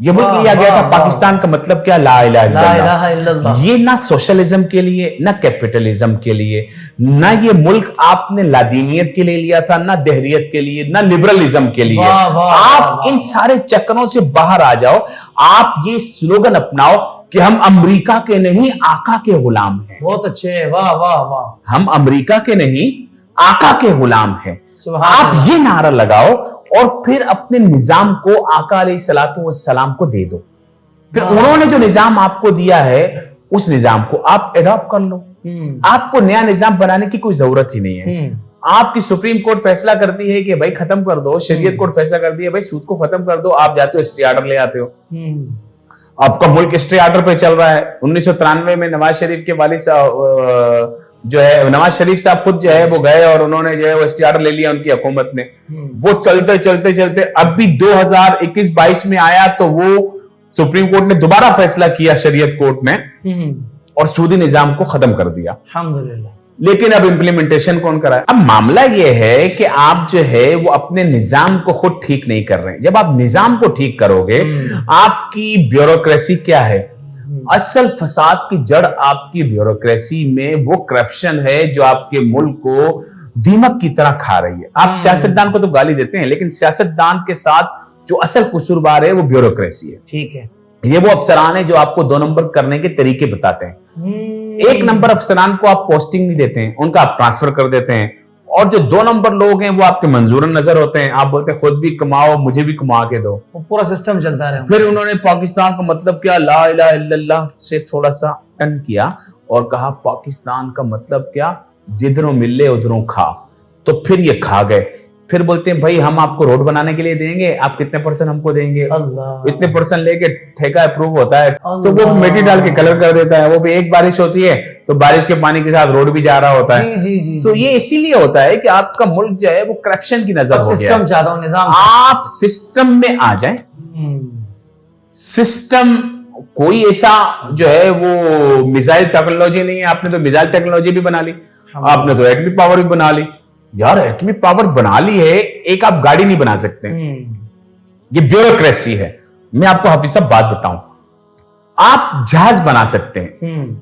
یہ ملک لیا گیا تھا پاکستان کا مطلب کیا؟ لا الہ الا لا اللہ۔ الہ الا اللہ۔ یہ نہ سوشلزم کے لیے، نہ کیپٹلزم کے لیے، نہ یہ ملک آپ نے لادینیت کے لیے لیا تھا، نہ دہریت کے لیے، نہ لبرلزم کے لیے۔ آپ ان سارے چکروں سے باہر آ جاؤ، آپ یہ سلوگن اپناؤ کہ ہم امریکہ کے نہیں آقا کے غلام ہیں۔ بہت اچھے، واہ واہ واہ، ہم امریکہ کے نہیں آقا کے غلام ہیں۔ سبحان آپ یہ نعرہ لگاؤ اور پھر اپنے نظام کو آقا علیہ الصلوۃ والسلام کو دے دو۔ پھر انہوں نے جو نظام آپ کو دیا ہے اس نظام کو آپ ایڈاپٹ کر لو۔ آپ کو نیا نظام بنانے کی کوئی ضرورت ہی نہیں ہے۔ آپ کی سپریم کورٹ فیصلہ کرتی ہے کہ بھائی ختم کر دو، شریعت کورٹ فیصلہ کرتی ہے بھائی سود کو ختم کر دو، آپ جاتے ہو اسٹے آرڈر لے آتے ہو۔ آپ کا ملک اسٹے آرڈر پہ چل رہا ہے۔ 1993 میں نواز شریف کے والد صاحب جو ہے، نواز شریف صاحب خود جو ہے وہ گئے اور انہوں نے جو ہے وہ اسٹے آرڈر لے لیا ان کی حکومت نے۔ وہ چلتے چلتے چلتے اب بھی 2021-22 میں آیا تو وہ سپریم کورٹ نے دوبارہ فیصلہ کیا شریعت کورٹ میں اور سودی نظام کو ختم کر دیا۔ الحمدللہ۔ لیکن اب امپلیمنٹیشن کون کرا ہے؟ اب معاملہ یہ ہے کہ آپ جو ہے وہ اپنے نظام کو خود ٹھیک نہیں کر رہے ہیں۔ جب آپ نظام کو ٹھیک کرو گے، آپ کی بیوروکریسی کیا ہے؟ اصل فساد کی جڑ آپ کی بیوروکریسی میں وہ کرپشن ہے جو آپ کے ملک کو دیمک کی طرح کھا رہی ہے۔ آپ سیاستدان کو تو گالی دیتے ہیں، لیکن سیاستدان کے ساتھ جو اصل قصوروار ہے وہ بیوروکریسی ہے۔ ٹھیک ہے، یہ وہ افسران ہیں جو آپ کو 2 نمبر کرنے کے طریقے بتاتے ہیں۔ 1 نمبر افسران کو آپ پوسٹنگ نہیں دیتے ہیں، ان کا آپ ٹرانسفر کر دیتے ہیں، اور جو 2 نمبر لوگ ہیں وہ آپ کے منظور نظر ہوتے ہیں۔ آپ بولتے ہیں خود بھی کماؤ، مجھے بھی کما کے دو، وہ پورا سسٹم چلتا رہے۔ پھر انہوں نے پاکستان کا مطلب کیا؟ لا الہ الا اللہ سے تھوڑا سا ٹن کیا اور کہا پاکستان کا مطلب کیا؟ جدھروں ملے ادھروں کھا۔ تو پھر یہ کھا گئے۔ پھر بولتے ہیں بھائی ہم آپ کو روڈ بنانے کے لیے دیں گے، آپ کتنے % ہم کو دیں گے؟ اتنے % لے کے ٹھیکہ اپروو ہوتا ہے تو وہ مٹی ڈال کے کلر کر دیتا ہے۔ وہ بھی ایک بارش ہوتی ہے تو بارش کے پانی کے ساتھ روڈ بھی جا رہا ہوتا ہے۔ تو یہ اسی لیے ہوتا ہے کہ آپ کا ملک جو ہے وہ کرپشن کی نظر ہو گیا۔ سسٹم چاہتا ہوں، نظام۔ آپ سسٹم میں آ جائیں۔ سسٹم کوئی ایسا جو ہے وہ میزائل ٹیکنالوجی نہیں ہے۔ آپ نے تو میزائل ٹیکنالوجی بھی بنا لی، آپ نے تو ایٹمی پاور بھی بنا لی۔ یار ایٹمی پاور بنا لی ہے، ایک آپ گاڑی نہیں بنا سکتے۔ یہ بیوروکریسی ہے۔ میں آپ کو حافظ صاحب بات بتاؤں، آپ جہاز بنا سکتے ہیں۔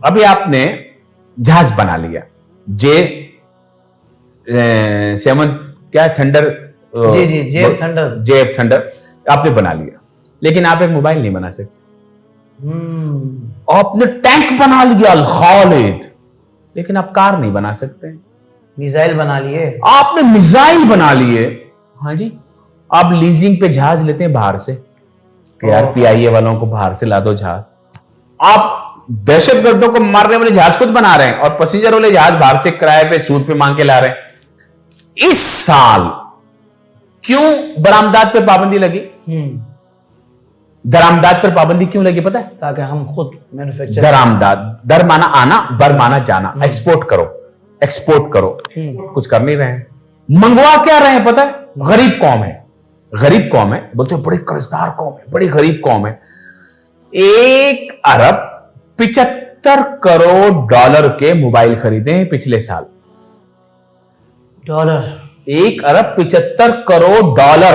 ابھی آپ نے جہاز بنا لیا، J7 کیا تھنڈر، JF تھنڈر آپ نے بنا لیا، لیکن آپ ایک موبائل نہیں بنا سکتے۔ آپ نے ٹینک بنا لیا الخالد، لیکن آپ کار نہیں بنا سکتے۔ میزائل بنا لیے، آپ نے میزائل بنا لیے۔ ہاں جی، آپ لیزنگ پہ جہاز لیتے ہیں باہر سے کہ یار PIA والوں کو باہر سے لا دو جہاز۔ آپ دہشت گردوں کو مارنے والے جہاز خود بنا رہے ہیں اور پیسنجر والے جہاز باہر سے کرائے پہ سود پہ مانگ کے لا رہے ہیں۔ اس سال کیوں برآمدات پہ پابندی لگی؟ درآمدات پر پابندی کیوں لگی پتہ ہے؟ تاکہ ہم خود مینوفیکچر، درآمدات، در مانا آنا، بر مانا جانا، ایکسپورٹ کرو، ایکسپورٹ کرو۔ کچھ کر نہیں رہے ہیں، منگوا کیا رہے ہیں پتہ ہے؟ غریب قوم ہے، غریب قوم ہے، بولتے ہیں بڑی قرضدار قوم ہے، بڑی غریب قوم ہے۔ 1 ارب 75 کروڑ ڈالر کے موبائل خریدے ہیں پچھلے سال۔ ڈالر 1 ارب 75 کروڑ ڈالر،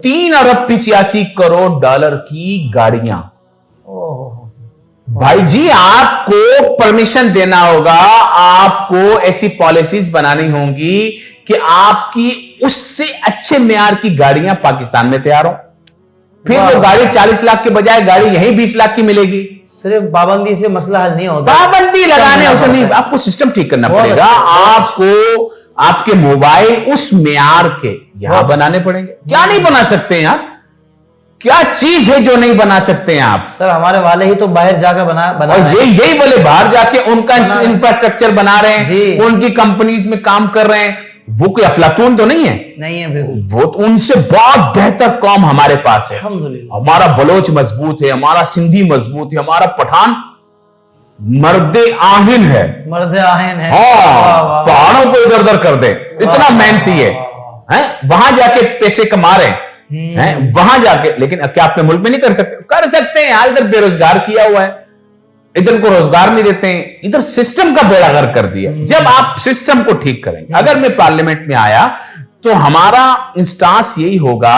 3 ارب 85 کروڑ ڈالر کی گاڑیاں۔ بھائی جی آپ کو پرمیشن دینا ہوگا، آپ کو ایسی پالیسیز بنانی ہوں گی کہ آپ کی اس سے اچھے معیار کی گاڑیاں پاکستان میں تیار ہوں۔ پھر وہ گاڑی 40 لاکھ کے بجائے گاڑی یہیں 20 لاکھ کی ملے گی۔ صرف پابندی سے مسئلہ حل نہیں ہوتا، پابندی لگانے اسے نہیں، آپ کو سسٹم ٹھیک کرنا پڑے گا۔ آپ کو آپ کے موبائل اس معیار کے یہاں بنانے پڑیں گے۔ کیا نہیں بنا سکتے ہیں آپ؟ کیا چیز ہے جو نہیں بنا سکتے ہیں آپ؟ سر ہمارے والے ہی تو باہر جا کے بنا اور یہی والے باہر جا کے ان کا انفراسٹرکچر بنا رہے ہیں، ان کی کمپنیز میں کام کر رہے ہیں۔ وہ کوئی افلاطون تو نہیں ہے، نہیں ہے بالکل، وہ ان سے بہت بہتر قوم ہمارے پاس ہے۔ الحمدللہ ہمارا بلوچ مضبوط ہے، ہمارا سندھی مضبوط ہے، ہمارا پٹھان مرد آہن ہے، مرد آہن ہے، ہاں پہاڑوں کو ادھر ادھر کر دے، اتنا محنتی ہے۔ وہاں جا کے پیسے کما رہے ہیں، وہاں جا کے، لیکن کیا اپنے ملک میں نہیں کر سکتے؟ کر سکتے ہیں یار، ادھر بے روزگار کیا ہوا ہے، ادھر کو روزگار نہیں دیتے ہیں، ادھر سسٹم کا بیڑا غرق کر دیا۔ جب آپ سسٹم کو ٹھیک کریں گے، اگر میں پارلیمنٹ میں آیا تو ہمارا انسٹانس یہی ہوگا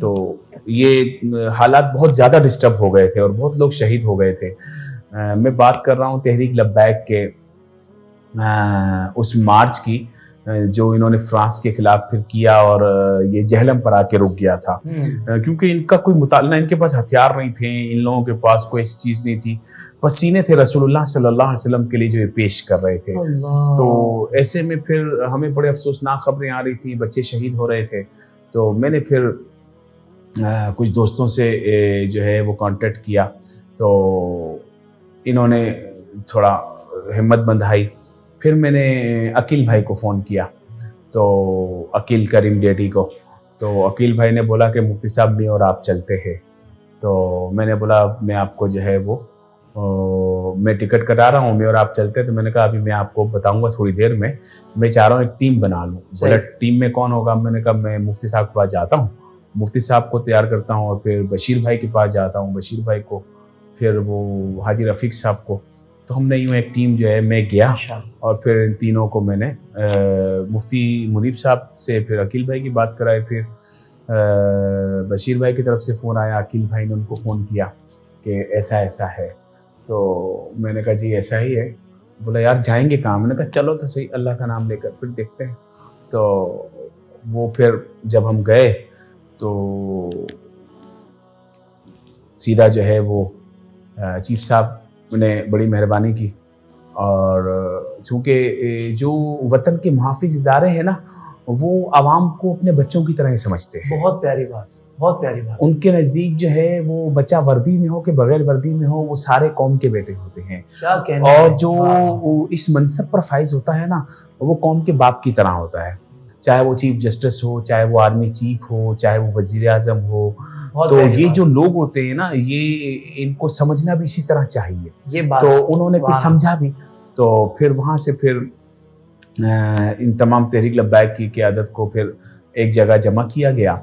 تو یہ حالات بہت زیادہ ڈسٹرب ہو گئے تھے اور بہت لوگ شہید ہو گئے تھے. میں بات کر رہا ہوں تحریک لبیک کے اس مارچ کی جو انہوں نے فرانس کے خلاف پھر کیا اور یہ جہلم پر آ کے رک گیا تھا, کیونکہ ان کا کوئی مطالعہ, ان کے پاس ہتھیار نہیں تھے, ان لوگوں کے پاس کوئی ایسی چیز نہیں تھی, پسینے تھے رسول اللہ صلی اللہ علیہ وسلم کے لیے جو یہ پیش کر رہے تھے. تو ایسے میں پھر ہمیں بڑے افسوسناک خبریں آ رہی تھیں, بچے شہید ہو رہے تھے. تو میں نے پھر کچھ دوستوں سے جو ہے وہ کانٹیکٹ کیا, تو انہوں نے تھوڑا ہمت بندھائی. پھر میں نے عقیل بھائی کو فون کیا, تو عقیل کریم ڈیڈی کو. تو عقیل بھائی نے بولا کہ مفتی صاحب میں اور آپ چلتے ہیں. تو میں نے بولا میں آپ کو جو ہے وہ میں ٹکٹ کٹا رہا ہوں, میں اور آپ چلتے ہیں. تو میں نے کہا ابھی میں آپ کو بتاؤں گا تھوڑی دیر میں, میں چاہ رہا ہوں ایک ٹیم بنا لوں. بولا ٹیم میں کون ہوگا؟ میں نے کہا میں مفتی صاحب کے پاس جاتا ہوں, مفتی صاحب کو تیار کرتا ہوں, اور پھر بشیر بھائی کے پاس جاتا ہوں, بشیر بھائی کو, پھر وہ حاجی رفیق صاحب کو. تو ہم نے یوں ایک ٹیم جو ہے میں گیا, اور پھر ان تینوں کو میں نے مفتی منیب صاحب سے پھر عقیل بھائی کی بات کرائی. پھر بشیر بھائی کی طرف سے فون آیا, عقیل بھائی نے ان کو فون کیا کہ ایسا ایسا ہے. تو میں نے کہا جی ایسا ہی ہے. بولا یار جائیں گے کہاں؟ میں نے کہا چلو تو صحیح, اللہ کا نام لے کر پھر دیکھتے ہیں. تو وہ پھر جب ہم گئے تو سیدھا جو ہے وہ چیف صاحب نے بڑی مہربانی کی, اور چونکہ جو وطن کے محافظ ادارے ہیں نا, وہ عوام کو اپنے بچوں کی طرح ہی سمجھتے ہیں. بہت پیاری بات, بہت پیاری بات. ان کے نزدیک جو ہے وہ بچہ وردی میں ہو کہ بغیر وردی میں ہو, وہ سارے قوم کے بیٹے ہوتے ہیں. اور جو اس منصب پر فائز ہوتا ہے نا, وہ قوم کے باپ کی طرح ہوتا ہے, چاہے وہ چیف جسٹس ہو, چاہے وہ آرمی چیف ہو, چاہے وہ وزیر اعظم ہو. تو یہ جو لوگ ہوتے ہیں نا, یہ ان کو سمجھنا بھی اسی طرح چاہیے. تو انہوں نے پھر سمجھا بھی. تو پھر وہاں سے پھر ان تمام تحریک لبیک کی قیادت کو پھر ایک جگہ جمع کیا گیا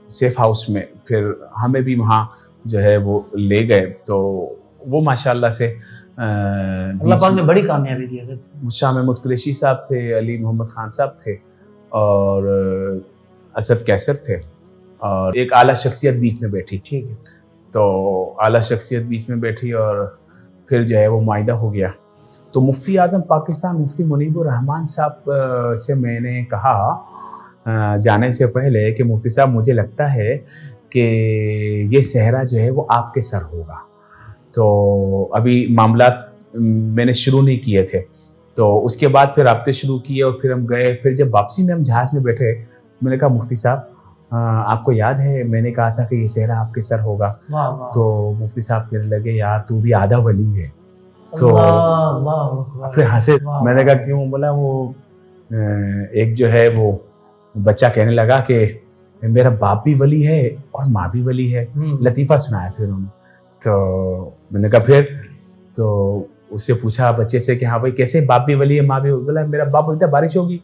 سیف ہاؤس میں. پھر ہمیں بھی وہاں جو ہے وہ لے گئے. تو وہ ماشاءاللہ سے اللہ پاک نے بڑی کامیابی دی. حضرت شاہ محمود قریشی صاحب تھے, علی محمد خان صاحب تھے, اور اسد کیسر تھے, اور ایک اعلیٰ شخصیت بیچ میں بیٹھی. ٹھیک ہے. تو اعلیٰ شخصیت بیچ میں بیٹھی, اور پھر جو ہے وہ معاہدہ ہو گیا. تو مفتی اعظم پاکستان مفتی منیب الرحمان صاحب سے میں نے کہا جانے سے پہلے کہ مفتی صاحب مجھے لگتا ہے کہ یہ صحرا جو ہے وہ آپ کے سر ہوگا. تو ابھی معاملات میں نے شروع نہیں کیے تھے. تو اس کے بعد پھر رابطے شروع کیے, اور پھر ہم گئے. پھر جب واپسی میں ہم جہاز میں بیٹھے, میں نے کہا مفتی صاحب آپ کو یاد ہے میں نے کہا تھا کہ یہ صحرا آپ کے سر ہوگا. تو مفتی صاحب کہنے لگے یار تو بھی آدھا ولی ہے. تو پھر ہنسے. میں نے کہا کیوں؟ بولا وہ ایک جو ہے وہ بچہ کہنے لگا کہ میرا باپ بھی ولی ہے اور ماں بھی ولی ہے. لطیفہ سنایا پھر انہوں نے. تو میں نے کہا پھر؟ تو اس سے پوچھا بچے سے کہ ہاں بھائی کیسے باپ بھی ولی ہے ماں بھی؟ بولا میرا باپ بولتا ہے بارش ہوگی,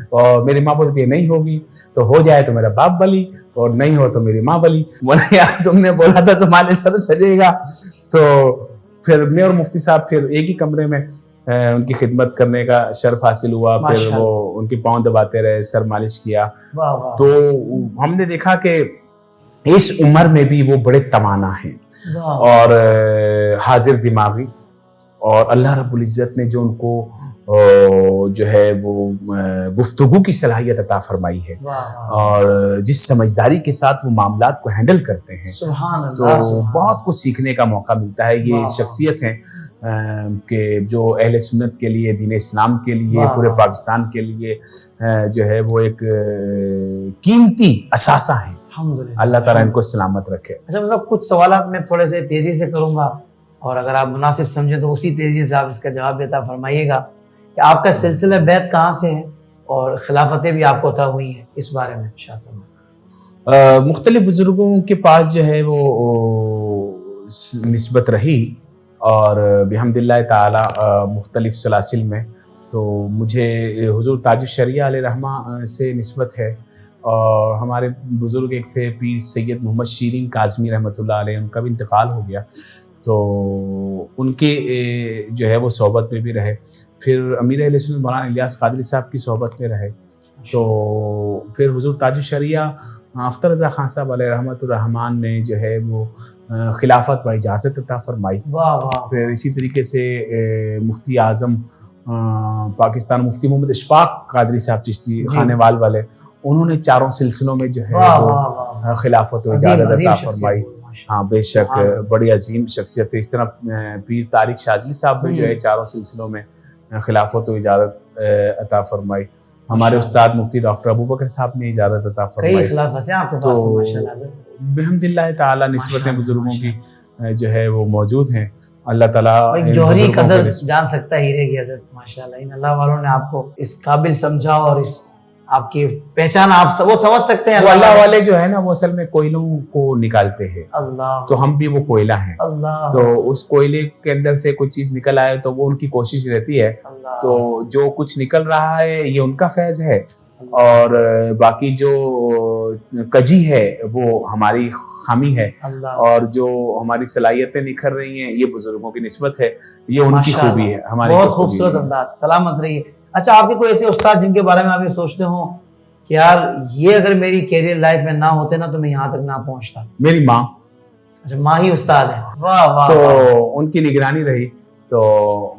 اور میری ماں بولتی ہے نہیں ہوگی. تو ہو جائے تو میرا باپ ولی, اور نہیں ہو تو میری ماں ولی. بولا یار تم نے بولا تھا تمہارے سر سجے گا. تو پھر میں اور مفتی صاحب پھر ایک ہی کمرے میں ان کی خدمت کرنے کا شرف حاصل ہوا. پھر وہ ان کی پاؤں دباتے رہے, سر مالش کیا. تو ہم نے دیکھا کہ اس عمر میں بھی وہ بڑے توانا ہیں اور حاضر دماغی, اور اللہ رب العزت نے جو ان کو جو ہے وہ گفتگو کی صلاحیت عطا فرمائی ہے, اور جس سمجھداری کے ساتھ وہ معاملات کو ہینڈل کرتے ہیں, تو بہت کچھ سیکھنے کا موقع ملتا ہے. یہ شخصیت ہیں کہ جو اہل سنت کے لیے, دین اسلام کے لیے, پورے پاکستان کے لیے جو ہے وہ ایک قیمتی اثاثہ ہیں. اللہ تعالیٰ ان کو سلامت رکھے. اچھا مطلب کچھ سوالات میں تھوڑے سے تیزی سے کروں گا, اور اگر آپ مناسب سمجھیں تو اسی تیزی سے آپ اس کا جواب دیتا فرمائیے گا کہ آپ کا سلسلہ بیعت کہاں سے ہے, اور خلافتیں بھی آپ کو عطا ہوئی ہیں, اس بارے میں شاہ. مختلف بزرگوں کے پاس جو ہے وہ نسبت رہی, اور بحمد اللہ تعالی مختلف سلاسل میں. تو مجھے حضور تاج الشریعہ علیہ رحمہ سے نسبت ہے, اور ہمارے بزرگ ایک تھے پیر سید محمد شیرین کاظمی رحمۃ اللہ علیہ, ان کا بھی انتقال ہو گیا. تو ان کے جو ہے وہ صحبت میں بھی رہے. پھر امیر اہل سنت مولانا الیاس قادری صاحب کی صحبت میں رہے, تو پھر حضور تاج الشریعہ اختر رضا خان صاحب علیہ رحمۃ الرحمان نے جو ہے وہ خلافت و اجازت عطا فرمائی. واہ واہ. پھر اسی طریقے سے مفتی اعظم پاکستان مفتی محمد اشفاق قادری صاحب چشتی خانے وال والے، انہوں نے چاروں سلسلوں میں جو ہے وہ خلافت و اجازت عطا فرمائی. ہاں بے شک بڑی عظیم شخصیت ہے. اس طرح پیر طارق شاذلی صاحب بھی جو ہے چاروں سلسلوں میں خلافت و اجازت عطا فرمائی. ہمارے استاد مفتی ڈاکٹر ابوبکر صاحب نے اجازت عطا فرمائی. کئی خلافتیں آپ کے پاس ہیں ماشاءاللہ. بحمد اللہ تعالیٰ نسبتیں بزرگوں کی جو ہے وہ موجود ہیں. اللہ تعالیٰ جوہری قدر جان سکتا ہے ہیرے کی حضرت ماشاءاللہ. ان اللہ والوں نے آپ کو اس قابل سمجھا اور اس آپ کی پہچان آپ وہ سمجھ سکتے ہیں. وہ اللہ والے جو ہے نا وہ اصل میں کوئلوں کو نکالتے ہیں. اللہ. تو ہم بھی وہ کوئلہ ہیں. اللہ. تو اس کوئلے کے اندر سے کوئی چیز نکل آئے تو وہ ان کی کوشش رہتی ہے. تو جو کچھ نکل رہا ہے یہ ان کا فیض ہے، اور باقی جو کجی ہے وہ ہماری خامی ہے، اور جو ہماری صلاحیتیں نکھر رہی ہیں یہ بزرگوں کی نسبت ہے، یہ ان کی خوبی ہے. ہماری بہت خوبصورت انداز. سلامت رہیے. اچھا آپ کے کوئی ایسے استاد جن کے بارے میں آپ یہ سوچتے ہوں کہ یار یہ اگر میری کیریئر لائف میں نہ ہوتے نا تو میں یہاں تک نہ پہنچتا؟ میری ماں. اچھا ماں ہی استاد ہے. واہ واہ. تو ان کی نگرانی رہی. تو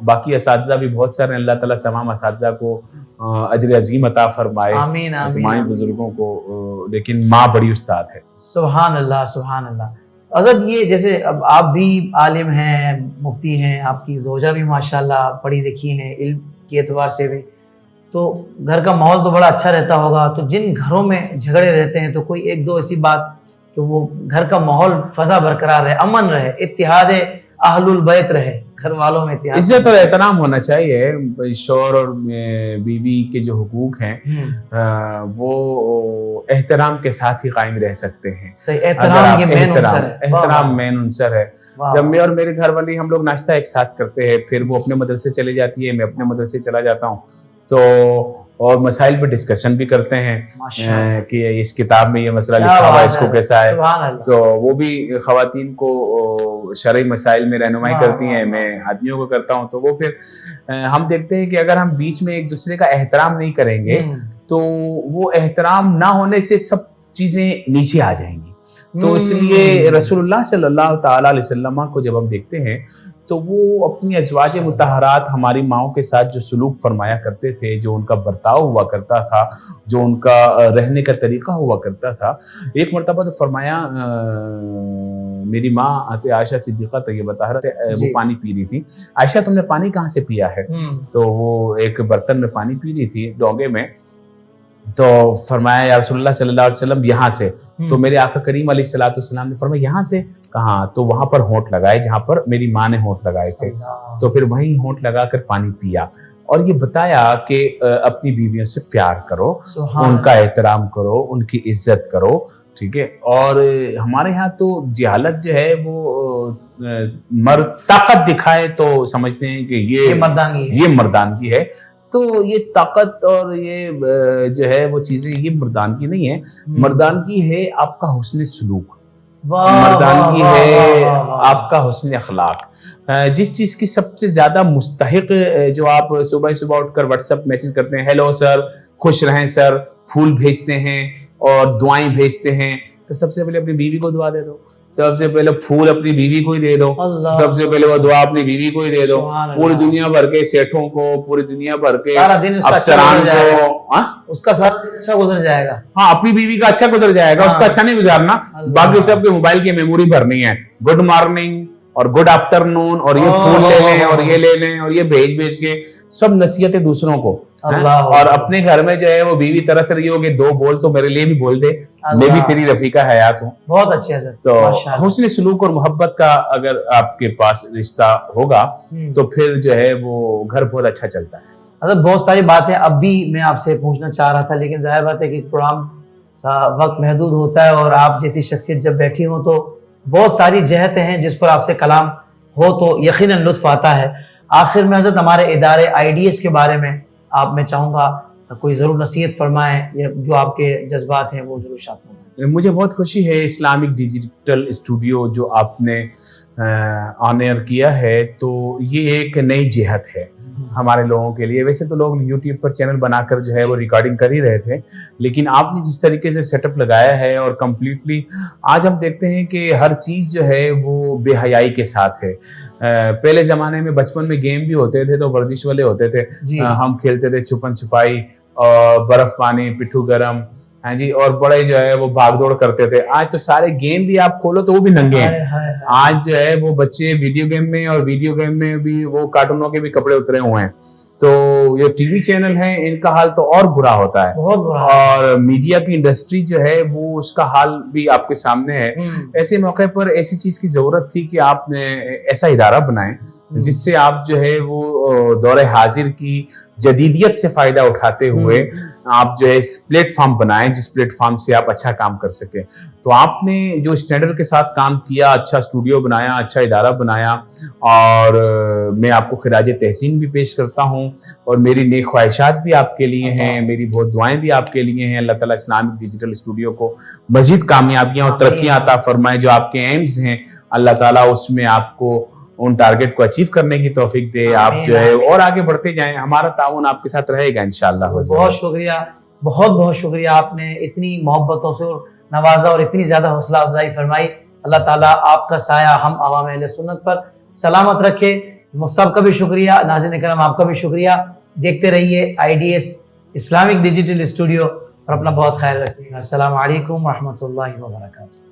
باقی اساتذہ بھی بہت سارے، اللہ تعالیٰ تمام اساتذہ کو اجر عظیم عطا فرمائے. آمین آمین. تمام بزرگوں کو، لیکن ماں بڑی استاد ہے. سبحان اللہ سبحان اللہ. حضرت یہ جیسے اب آپ بھی عالم ہیں، مفتی ہیں، آپ کی زوجہ بھی ماشاءاللہ پڑھی لکھی ہیں علم کے اعتبار سے بھی، تو گھر کا ماحول تو بڑا اچھا رہتا ہوگا. تو جن گھروں میں جھگڑے رہتے ہیں تو کوئی ایک دو ایسی بات کہ وہ گھر کا ماحول فضا برقرار رہے، امن رہے، اتحاد اہل البیت رہے، گھر والوں میں اتحاد، عزت اور احترام ہونا چاہیے. شوہر اور بیوی کے جو حقوق ہیں وہ احترام کے ساتھ ہی قائم رہ سکتے ہیں. صحیح. احترام یہ مین عنصر ہے. احترام مین عنصر ہے. جب میں اور میرے گھر والی ہم لوگ ناشتہ ایک ساتھ کرتے ہیں، پھر وہ اپنے مدرسے چلے جاتی ہے، میں اپنے مدرسے چلا جاتا ہوں، تو اور مسائل پہ ڈسکشن بھی کرتے ہیں کہ اس کتاب میں یہ مسئلہ لکھا ہوا ہے، اس کو کیسا ہے. تو وہ بھی خواتین کو شرعی مسائل میں رہنمائی کرتی ہیں، میں آدمیوں کو کرتا ہوں. تو وہ پھر ہم دیکھتے ہیں کہ اگر ہم بیچ میں ایک دوسرے کا احترام نہیں کریں گے تو وہ احترام نہ ہونے سے سب چیزیں نیچے آ جائیں گی. تو اس لیے رسول اللہ صلی اللہ تعالیٰ علیہ وسلم کو جب ہم دیکھتے ہیں تو وہ اپنی ازواج مطہرات ہماری ماؤں کے ساتھ جو سلوک فرمایا کرتے تھے، جو ان کا برتاؤ ہوا کرتا تھا، جو ان کا رہنے کا طریقہ ہوا کرتا تھا. ایک مرتبہ تو فرمایا میری ماں عائشہ صدیقہ طیبہ طاہرہ وہ پانی پی رہی تھی. عائشہ تم نے پانی کہاں سے پیا ہے؟ تو وہ ایک برتن میں پانی پی رہی تھی ڈونگے میں. تو فرمایا یا رسول اللہ صلی اللہ علیہ وسلم یہاں سے. تو میرے آقا کریم علیہ الصلوۃ والسلام نے فرمایا یہاں سے کہاں؟ تو وہاں پر ہونٹ لگائے جہاں پر میری ماں نے ہونٹ لگائے تھے. تو پھر وہیں ہونٹ لگا کر پانی پیا، اور یہ بتایا کہ اپنی بیویوں سے پیار کرو، ان کا احترام کرو، ان کی عزت کرو. ٹھیک ہے. اور ہمارے ہاں تو جہالت جو ہے وہ مرد طاقت دکھائے تو سمجھتے ہیں کہ یہ مردانگی ہے. تو یہ طاقت اور یہ جو ہے وہ چیزیں یہ مردانگی نہیں ہے. مردانگی ہے آپ کا حسن سلوک، مردانگی ہے آپ کا حسن اخلاق. جس چیز کی سب سے زیادہ مستحق جو آپ صبح صبح اٹھ کر واٹس ایپ میسج کرتے ہیں، ہیلو سر، خوش رہیں سر، پھول بھیجتے ہیں اور دعائیں بھیجتے ہیں، تو سب سے پہلے اپنی بیوی کو دعا دے دو. سب سے پہلے پھول اپنی بیوی کو ہی دے دو. سب سے پہلے وہ دعا اپنی بیوی کو ہی دے دو. پوری دنیا بھر کے سیٹھوں کو، پوری دنیا بھر کے افسران کو اس کا سارا دن اچھا گزر جائے گا. ہاں اپنی بیوی کا اچھا گزر جائے گا، اس کا اچھا نہیں گزارنا. باقی سب کے موبائل کی میموری بھرنی ہے، گڈ مارننگ اور گڈ آفٹر نون، اور یہ پھول لے لیں اور یہ لے لیں اور یہ بھیج کے سب نصیحتیں دوسروں کو. اور اپنے گھر میں جو ہے وہ بیوی ترس رہی ہو کہ دو بول تو میرے لیے بھی بول دے، میں بھی تیری رفیقہ حیات ہوں. بہت اچھے حضرت. تو حسن سلوک اور محبت کا اگر آپ کے پاس رشتہ ہوگا تو پھر جو ہے وہ گھر بہت اچھا چلتا ہے. حضرت بہت ساری باتیں اب بھی میں آپ سے پوچھنا چاہ رہا تھا، لیکن ظاہر بات ہے کہ پروگرام کا وقت محدود ہوتا ہے، اور آپ جیسی شخصیت جب بیٹھی ہوں تو بہت ساری جہتیں ہیں جس پر آپ سے کلام ہو تو یقیناً لطف آتا ہے. آخر میں حضرت ہمارے ادارے IDS کے بارے میں آپ میں چاہوں گا کوئی ضرور نصیحت فرمائیں، یا جو آپ کے جذبات ہیں وہ ضرور شامل فرمائیں. مجھے بہت خوشی ہے اسلامک ڈیجیٹل اسٹوڈیو جو آپ نے آن ایئر کیا ہے، تو یہ ایک نئی جہت ہے. ہمارے لوگوں کے لیے. ویسے تو لوگ یوٹیوب پر چینل بنا کر جو ہے وہ ریکارڈنگ کر ہی رہے تھے, لیکن آپ نے جس طریقے سے سیٹ اپ لگایا ہے اور کمپلیٹلی آج ہم دیکھتے ہیں کہ ہر چیز جو ہے وہ بے حیائی کے ساتھ ہے. پہلے زمانے میں بچپن میں گیم بھی ہوتے تھے تو ورزش والے ہوتے تھے, ہم کھیلتے تھے چھپن چھپائی اور برف پانی, پٹھو گرم, ہاں جی, اور بڑے جو ہے وہ بھاگ دوڑ کرتے تھے. آج تو سارے گیم بھی آپ کھولو تو وہ بھی ننگے ہیں. آج جو ہے وہ بچے ویڈیو گیم میں, اور ویڈیو گیم میں بھی وہ کارٹونوں کے بھی کپڑے اترے ہوئے ہیں. تو یہ ٹی وی چینل ہیں, ان کا حال تو اور برا ہوتا ہے, بہت برا. اور میڈیا کی انڈسٹری جو ہے وہ اس کا حال بھی آپ کے سامنے ہے. ایسے موقع پر ایسی چیز کی ضرورت تھی کہ آپ نے ایسا ادارہ بنائیں جس سے آپ جو ہے وہ دور حاضر کی جدیدیت سے فائدہ اٹھاتے ہوئے آپ جو ہے اس پلیٹ فارم بنائیں جس پلیٹ فارم سے آپ اچھا کام کر سکیں. تو آپ نے جو اسٹینڈرڈ کے ساتھ کام کیا, اچھا اسٹوڈیو بنایا, اچھا ادارہ بنایا, اور میں آپ کو خراج تحسین بھی پیش کرتا ہوں, اور میری نیک خواہشات بھی آپ کے لیے ہیں, میری بہت دعائیں بھی آپ کے لیے ہیں. اللہ تعالیٰ اسلامک ڈیجیٹل اسٹوڈیو کو مزید کامیابیاں اور ترقیاں عطا فرمائے. جو آپ کے ایمز ہیں اللہ تعالیٰ اس میں آپ کو ان ٹارگٹ کو اچیو کرنے کی توفیق دے. آپ جو ہے اور آگے بڑھتے جائیں, ہمارا تعاون آپ کے ساتھ رہے گا انشاءاللہ. بہت شکریہ, بہت بہت شکریہ. آپ نے اتنی محبتوں سے نوازا اور اتنی زیادہ حوصلہ افزائی فرمائی. اللہ تعالیٰ آپ کا سایہ ہم عوام اہل سنت پر سلامت رکھے. سب کا بھی شکریہ, ناظرین کرام آپ کا بھی شکریہ. دیکھتے رہیے IDS اسلامک ڈیجیٹل اسٹوڈیو, اور اپنا بہت خیال رکھیے گا. السلام علیکم ورحمۃ اللہ وبرکاتہ.